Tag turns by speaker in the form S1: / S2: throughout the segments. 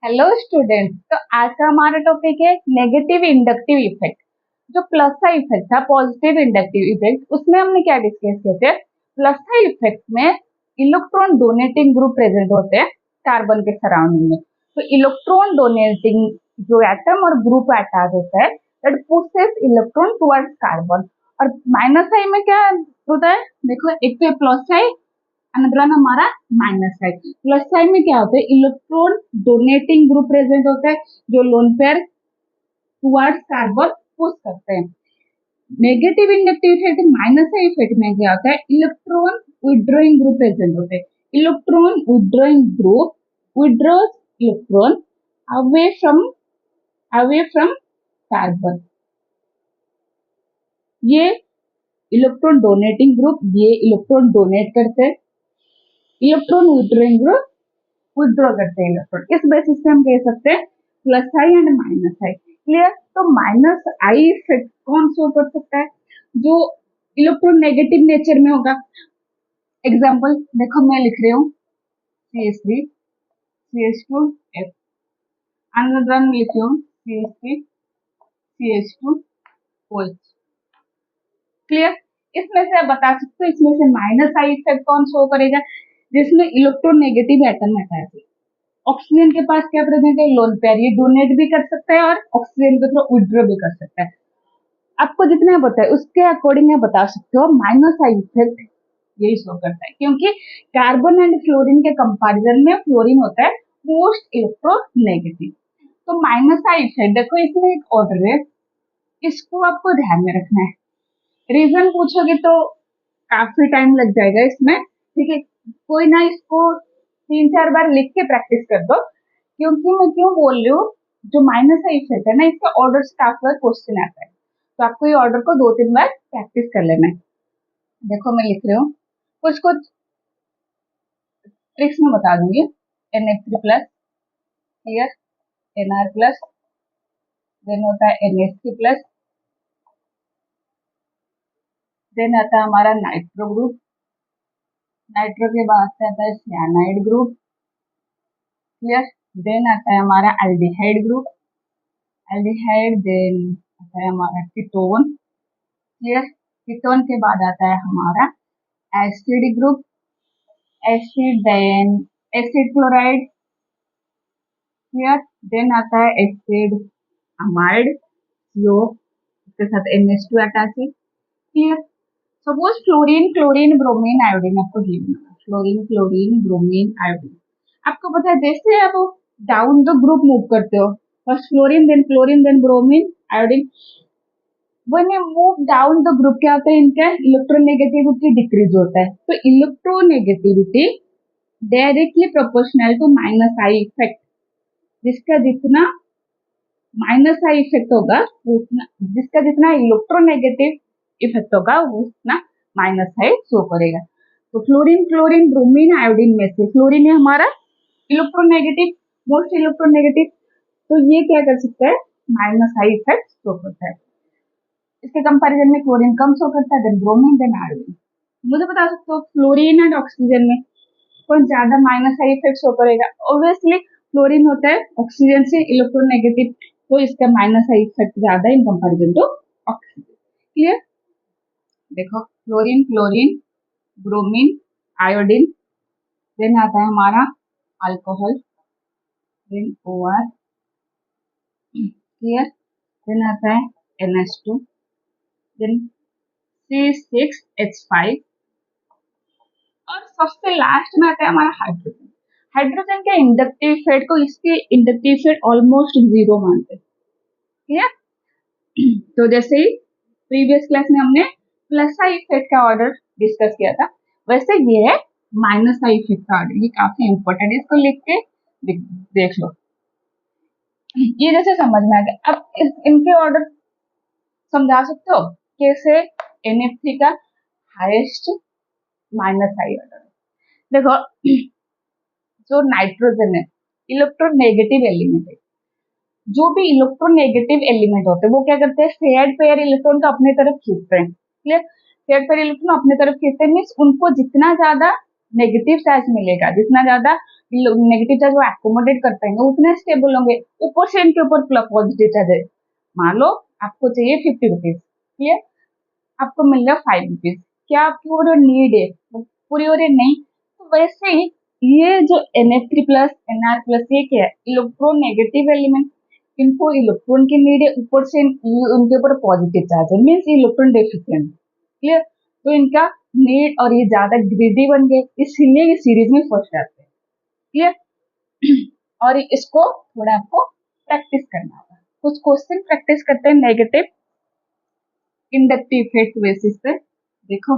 S1: Hello student. तो आज का हमारा टॉपिक है नेगेटिव इंडक्टिव इफेक्ट। जो प्लस का इफेक्ट था पॉजिटिव इंडक्टिव इफेक्ट, उसमें हमने क्या डिस्कस किए थे। प्लस का इफेक्ट में इलेक्ट्रॉन डोनेटिंग ग्रुप प्रेजेंट होते हैं कार्बन के सराउंडिंग में। तो इलेक्ट्रॉन डोनेटिंग जो एटम और ग्रुप अटैच होता है that pushes electron towards carbon. और माइनस आई में क्या होता है, देखो एक तो प्लस साइन, अनदर वन हमारा माइनस साइन। प्लस साइन में क्या होता है, इलेक्ट्रॉन डोनेटिंग ग्रुप प्रेजेंट होता है जो lone pair towards carbon push करते हैं। Negative inductive effect minus sign effect में क्या होता है, इलेक्ट्रॉन विड्रॉइंग ग्रुप प्रेजेंट होते हैं। Electron withdrawing group withdraws electron away from carbon. ये इलेक्ट्रॉन डोनेटिंग ग्रुप ये इलेक्ट्रॉन डोनेट करते हैं, इलेक्ट्रॉन विड्रॉइंग ग्रुप विड्रॉ करते हैं इलेक्ट्रॉन। इस बेसिस पे हम कह सकते हैं plus I and minus I. Clear. तो माइनस आई इफेक्ट कौन शो कर सकता है, जो इलेक्ट्रॉन नेगेटिव नेचर में होगा। एग्जांपल देखो मैं लिख रही हूँ CH3 CH2 F, another one लिख रही हूँ CH3 CH2 OH। क्लियर। इसमें से आप बता सकते हो इसमें से माइनस आई इफेक्ट कौन शो करेगा, जिसमें इलेक्ट्रॉन नेगेटिव एटम अटैच है। ऑक्सीजन के पास क्या प्रेजेंट है, लोन पेयर, ये डोनेट भी कर सकता है और ऑक्सीजन के थ्रू विड्रॉ भी कर सकता है। आपको जितना पता है उसके अकॉर्डिंग आप बता सकते हो माइनस आई इफेक्ट यही शो करता है, क्योंकि कार्बन एंड फ्लोरीन के कंपैरिजन में फ्लोरीन होता है मोस्ट इलेक्ट्रोनेगेटिव। तो माइनस आई इफेक्ट देखो इसमें एक ऑर्डर है, इसको आपको ध्यान में रखना है। रीजन पूछोगे तो काफी टाइम लग जाएगा इसमें, ठीक है। कोई ना, इसको 3-4 बार लिख के प्रैक्टिस कर दो। क्योंकि मैं क्यों बोल रही हूँ, जो माइनस आई इफेक्ट है ना, इसका ऑर्डर से काफी बार क्वेश्चन आता है, तो आपको ये ऑर्डर को 2-3 बार प्रैक्टिस कर लेना है। देखो मैं लिख रही हूँ, कुछ कुछ ट्रिक्स में बता दूंगी। NH3 plus, clear, NR plus, then होता है NH3 प्लस, देन आता है हमारा नाइट्रो ग्रुप, नाइट्रो के बाद से आता है सियानाइड ग्रुप, क्लियर। देन आता है हमारा एल्डिहाइड ग्रुप, एल्डिहाइड, देन आता है हमारा कीटोन, क्लियर। कीटोन के बाद आता है हमारा acid group, acid, then acid chloride, clear. Then आता है एसिड अमाइड, जो इसके साथ NH2 अटैच है, clear. Suppose fluorine chlorine bromine iodine आपको गिवन है, फ्लोरीन क्लोरीन ब्रोमीन आयोडीन। आपको पता है जैसे आप डाउन द ग्रुप मूव करते हो, first chlorine then bromine iodine, when you move down the group क्या होता है, इनका इलेक्ट्रोनेगेटिविटी डिक्रीज होता है। तो electronegativity directly proportional to minus I effect. जिसका जितना माइनस आई इफेक्ट होगा उतना, जिसका जितना इलेक्ट्रोनेगेटिव इफेक्ट होगा उतना माइनस आई शो करेगा। तो फ्लोरीन क्लोरीन ब्रोमीन आयोडीन में से फ्लोरीन है हमारा इलेक्ट्रोनेगेटिव, मोस्ट इलेक्ट्रोनेगेटिव, तो ये क्या कर सकता है, माइनस आई इफेक्ट शो करता है। इसके कंपैरिजन में क्लोरीन कम शो करता है, देन ब्रोमीन, देन आयोडीन। मुझे बता सकते हो फ्लोरीन एंड ऑक्सीजन में कौन ज्यादा माइनस आई इफेक्ट शो करेगा। ऑब्वियसली फ्लोरीन होता है ऑक्सीजन से इलेक्ट्रोनेगेटिव, तो इसका माइनस आई इफेक्ट ज्यादा in comparison to oxygen, clear. देखो fluorine chlorine bromine iodine, then आता है हमारा alcohol, then OR, clear. Then आता है NH2, देन C6H5, और सबसे लास्ट में आता है हमारा हाइड्रोजन। हाइड्रोजन के इंडक्टिव इफेक्ट को इसके इंडक्टिव इफेक्ट ऑलमोस्ट जीरो मानते हैं, क्लियर। तो जैसे ही प्रीवियस क्लास में हमने प्लस आई इफेक्ट का ऑर्डर डिस्कस किया था, वैसे ये है माइनस आई इफेक्ट का ऑर्डर। ये काफी इंपॉर्टेंट है, इसको लिख के देख लो, ये जैसे समझ में आ गया। अब इनके ऑर्डर समझा सकते हो कैसे। NF3 का हाईएस्ट माइनस आई ऑर्डर, देखो जो नाइट्रोजन है इलेक्ट्रोनेगेटिव एलिमेंट है। जो भी इलेक्ट्रोनेगेटिव एलिमेंट होते हैं वो क्या करते हैं, शेयर्ड पेयर इलेक्ट्रॉन को अपने तरफ खींचते हैं, क्लियर। शेयर्ड पेयर इलेक्ट्रॉन अपने तरफ खींचते हैं मीन्स उनको जितना ज्यादा नेगेटिव चार्ज मिलेगा, जितना ज्यादा नेगेटिव चार्ज वो एकोमोडेट कर पाएंगे उतने स्टेबल होंगे। ऊपर से इनके ऊपर पॉजिटिव चार्ज है, मान लो आपको चाहिए 50 रुपीज, क्लियर, आपको मिल रहा 5 रुपीज, क्या आपकी वो जो नीड है वो पूरी हो रही है? नहीं। तो वैसे ही ये जो Na3 प्लस Nr प्लस ये क्या है? इलेक्ट्रोनेगेटिव एलिमेंट, इनको इलेक्ट्रॉन की नीड है, ऊपर से उनके ऊपर पॉजिटिव चार्ज है, मीन्स इलेक्ट्रॉन डेफिशिएंट, क्लियर। तो इनका नीड और ये ज्यादा ग्रीडी बन गए, इसलिए ये सीरीज में फर्स्ट आते हैं, क्लियर। और इसको थोड़ा आपको प्रैक्टिस करना होगा, कुछ क्वेश्चन प्रैक्टिस करते हैं नेगेटिव इंडक्टिव इफेक्ट बेसिस पे। देखो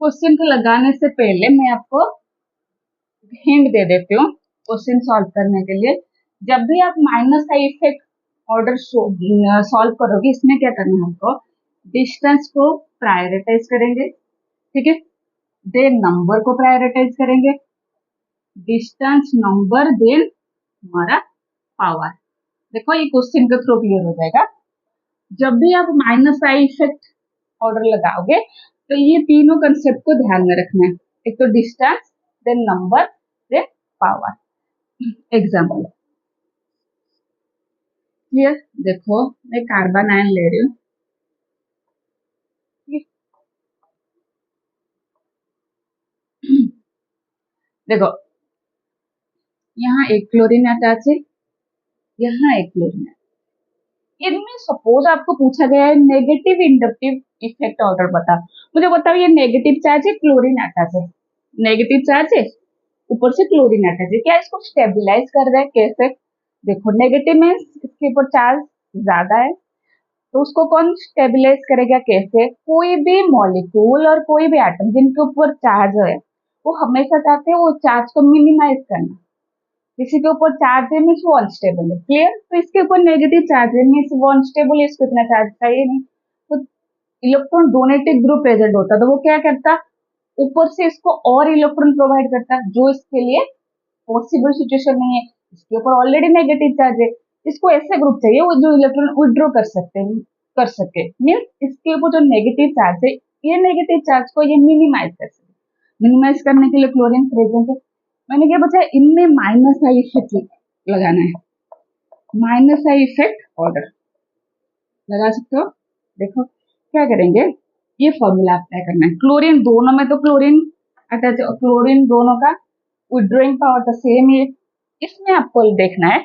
S1: क्वेश्चन को लगाने से पहले मैं आपको हिंट दे देती हूँ क्वेश्चन सॉल्व करने के लिए। जब भी आप minus I effect order solve करोगे, इसमें क्या करना है आपको, डिस्टेंस को प्रायोरिटाइज करेंगे, ठीक है, देन नंबर को प्रायोरिटाइज करेंगे, डिस्टेंस नंबर देन हमारा पावर। देखो ये क्वेश्चन के थ्रू क्लियर हो जाएगा। जब भी आप माइनस आई इफेक्ट ऑर्डर लगाओगे तो ये तीनों कंसेप्ट को ध्यान में रखना है, एक तो distance, then number, then power. Example clear, देखो मैं कार्बन आयन ले रही हूँ, देखो यहाँ एक क्लोरीन अटैच है, यहाँ एक क्लोरीन है, इनमें सपोज आपको पूछा गया है नेगेटिव इंडक्टिव इफेक्ट ऑर्डर बता, मुझे बताओ ये नेगेटिव चार्ज है, क्लोरीन अटैच है, नेगेटिव चार्ज है, ऊपर से क्लोरीन अटैच है, क्या इसको स्टेबलाइज कर रहा है? कैसे? देखो नेगेटिव में इसके ऊपर चार्ज ज्यादा है, तो उसको कौन स्टेबलाइज करेगा? कैसे? कोई भी मॉलिक्यूल और कोई भी एटम जिनके ऊपर चार्ज है वो हमेशा चाहते हैं वो चार्ज को मिनिमाइज करना, किसी के ऊपर चार्ज है मीन्स वो अनस्टेबल है, क्लियर। तो इसके ऊपर नेगेटिव चार्ज है मीन्स वो अनस्टेबल है, इसको इतना चार्ज चाहिए नहीं, तो इलेक्ट्रॉन डोनेटिव ग्रुप प्रेजेंट होता तो वो क्या करता, ऊपर से इसको और इलेक्ट्रॉन प्रोवाइड करता, जो इसके लिए पॉसिबल सिचुएशन नहीं है, इसके ऊपर ऑलरेडी नेगेटिव चार्ज है, इसको ऐसे ग्रुप चाहिए वो जो इलेक्ट्रॉन विड्रॉ कर सकते हैं, कर सके, मीन्स इसके ऊपर जो नेगेटिव चार्ज है ये नेगेटिव चार्ज को ये मिनिमाइज कर सके, मिनिमाइज करने के लिए क्लोरीन प्रेजेंट है। मैंने क्या बताया, इनमें माइनस आई इफेक्ट लगाना है, माइनस आई इफेक्ट ऑर्डर लगा सकते हो। देखो क्या करेंगे, ये फॉर्मूला अप्लाई करना है, क्लोरीन दोनों में तो क्लोरीन अटैच, क्लोरीन दोनों का विड्रॉइंग पावर तो सेम ही है, इसमें आपको देखना है।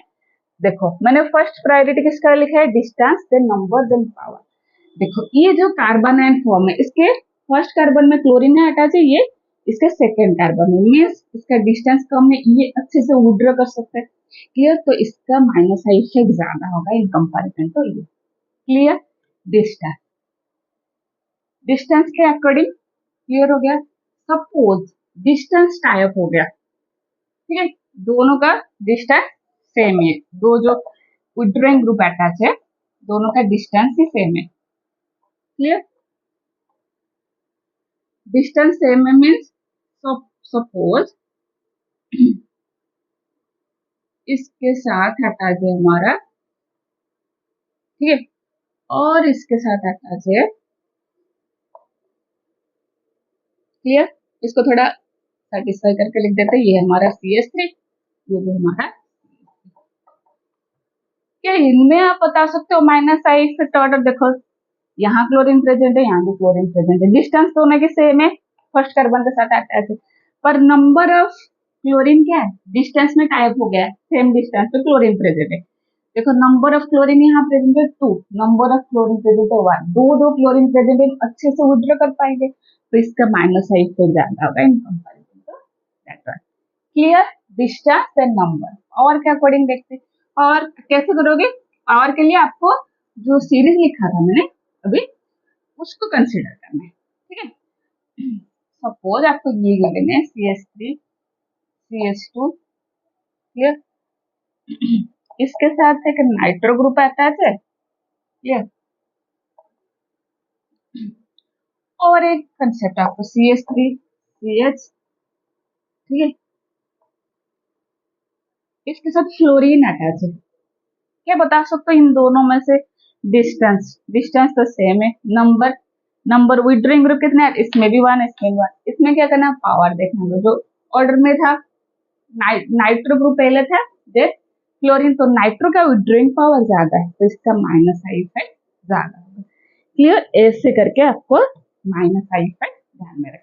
S1: देखो मैंने फर्स्ट प्रायोरिटी किसका लिखा है, distance then number then power. देखो ये जो कार्बन आयन फॉर्म है इसके फर्स्ट कार्बन में क्लोरीन है अटैच है, ये इसके सेकेंड कार्बन में, मीन्स इसका डिस्टेंस कम है, ये अच्छे से विड्रॉ कर सकते हैं, क्लियर। तो इसका माइनस आई इफेक्ट ज्यादा होगा इन कंपैरिजन तो ये, क्लियर। डिस्टेंस, डिस्टेंस के अकॉर्डिंग क्लियर हो गया। सपोज डिस्टेंस टाइप हो गया, ठीक है, दोनों का डिस्टेंस सेम है, दो जो विड्रॉइंग ग्रुप अटैच है दोनों का डिस्टेंस ही सेम है, क्लियर। डिस्टेंस सेम है मीन्स सपोज इसके साथ अटैच है हमारा, ठीक है, और इसके साथ अटैच है, क्लियर। इसको थोड़ा सेटिस्फाई करके लिख देते हैं, ये हमारा CH3, ये जो हमारा, क्या इनमें आप बता सकते हो माइनस आई इफेक्ट ऑर्डर? देखो यहाँ क्लोरीन प्रेजेंट है, यहाँ भी क्लोरीन प्रेजेंट है, डिस्टेंस दोनों की सेम है, फर्स्ट कार्बन के साथ अटैच है, पर नंबर ऑफ क्लोरीन क्या है, डिस्टेंस में टाइप हो गया है, सेम डिस्टेंस पे क्लोरीन प्रेजेंट है। देखो नंबर ऑफ क्लोरीन यहाँ प्रेजेंट है 2, नंबर ऑफ क्लोरीन प्रेजेंट है 1, दो क्लोरीन प्रेजेंट है, अच्छे से विड्रॉ कर पाएंगे, तो इसका माइनस आई इफेक्ट ज्यादा होगा in comparison to that one, clear. Distance and number, और क्या अकॉर्डिंग देखते हैं, और कैसे करोगे, और के लिए आपको जो सीरीज लिखा था मैंने अभी उसको कंसिडर करना है, ठीक है। सपोज आपको ये गिवन है CH3 CH2, क्लियर, इसके साथ एक नाइट्रो ग्रुप अटैच है, क्लियर, और एक कंसेप्ट आपको CH3 CH, ठीक है, इसके साथ फ्लोरीन अटैच है, क्या बता सकते हो इन दोनों में से? डिस्टेंस, डिस्टेंस तो सेम है, नंबर नंबर विड्रॉइंग ग्रुप कितने हैं, इसमें भी 1, इसमें भी 1। इसमें क्या करना है, पावर देखना है, जो ऑर्डर में था नाइट्रो ग्रुप पहले था, देन क्लोरीन, तो नाइट्रो का विड्रॉइंग पावर ज्यादा है तो इसका माइनस आई इफेक्ट ज्यादा होगा। क्लियर, ऐसे करके आपको माइनस आई इफेक्ट ध्यान में रखना।